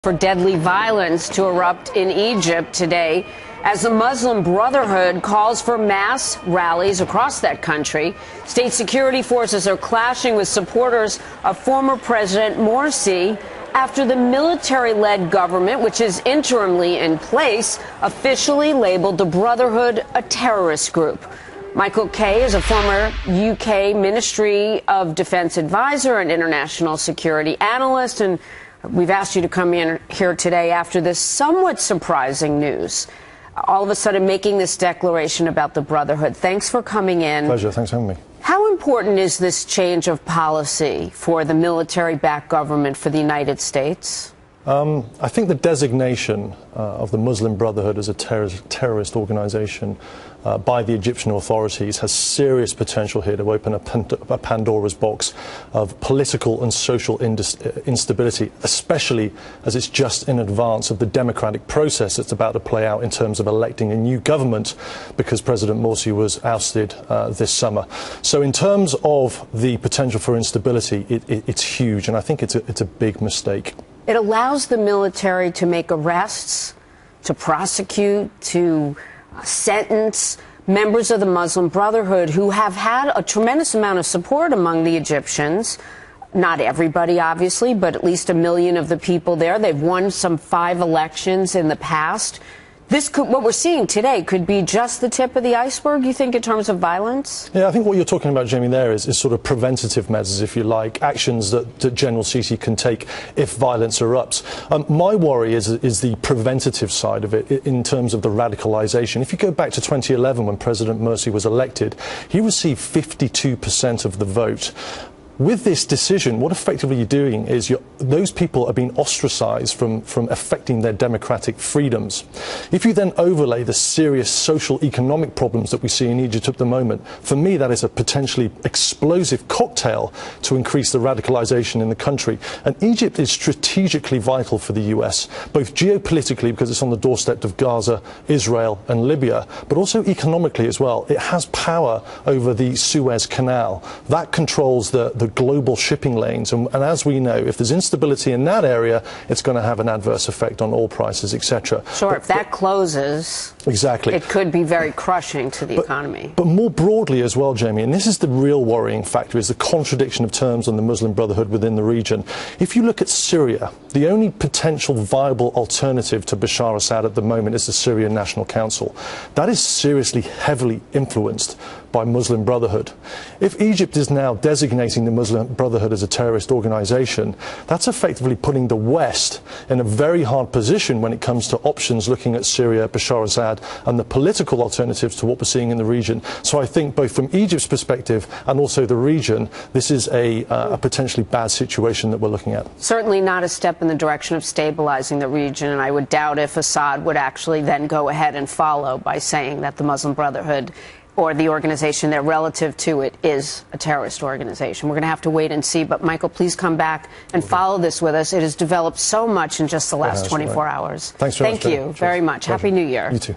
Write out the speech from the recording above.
For deadly violence to erupt in Egypt today as the Muslim Brotherhood calls for mass rallies across that country. State security forces are clashing with supporters of former President Morsi after the military-led government, which is interimly in place, officially labeled the Brotherhood a terrorist group. Michael Kay is a former UK Ministry of Defense advisor and international security analyst, and we've asked you to come in here today after this somewhat surprising news. All of a sudden making this declaration about the Brotherhood. Thanks for coming in. Pleasure. Thanks for having me. How important is this change of policy for the military-backed government for the United States? I think the designation of the Muslim Brotherhood as a terrorist organization by the Egyptian authorities has serious potential here to open a Pandora's box of political and social instability, especially as it's just in advance of the democratic process that's about to play out in terms of electing a new government, because President Morsi was ousted this summer. So in terms of the potential for instability, it's huge, and I think it's a big mistake. It allows the military to make arrests, to prosecute, to sentence members of the Muslim Brotherhood who have had a tremendous amount of support among the Egyptians. Not everybody, obviously, but at least 1 million of the people there. They've won some 5 elections in the past. What we're seeing today could be just the tip of the iceberg, you think, in terms of violence? Yeah, I think what you're talking about, Jamie, there is sort of preventative measures, if you like, actions that General Sisi can take if violence erupts. My worry is the preventative side of it in terms of the radicalization. If you go back to 2011 when President Morsi was elected, he received 52% of the vote. With this decision, what effectively you're doing is those people are being ostracized from affecting their democratic freedoms. If you then overlay the serious social economic problems that we see in Egypt at the moment, for me that is a potentially explosive cocktail to increase the radicalization in the country. And Egypt is strategically vital for the US, both geopolitically because it's on the doorstep of Gaza, Israel and Libya, but also economically as well. It has power over the Suez Canal. That controls the global shipping lanes, and as we know, if there's instability in that area, it's going to have an adverse effect on oil prices, etc. Sure, if that closes, exactly, it could be very crushing to the economy. But more broadly as well, Jamie, and this is the real worrying factor, is the contradiction of terms on the Muslim Brotherhood within the region. If you look at Syria, the only potential viable alternative to Bashar Assad at the moment is the Syrian National Council. That is seriously heavily influenced by Muslim Brotherhood. If Egypt is now designating the Muslim Brotherhood as a terrorist organization, that's effectively putting the West in a very hard position when it comes to options looking at Syria, Bashar Assad, and the political alternatives to what we're seeing in the region. So I think both from Egypt's perspective and also the region, this is a potentially bad situation that we're looking at. Certainly not a step in the direction of stabilizing the region, and I would doubt if Assad would actually then go ahead and follow by saying that the Muslim Brotherhood or the organization there relative to it is a terrorist organization. We're going to have to wait and see. But, Michael, please come back and follow this with us. It has developed so much in just the last 24 hours. Thanks very much. Thank you very much. Pleasure. Happy New Year. You too.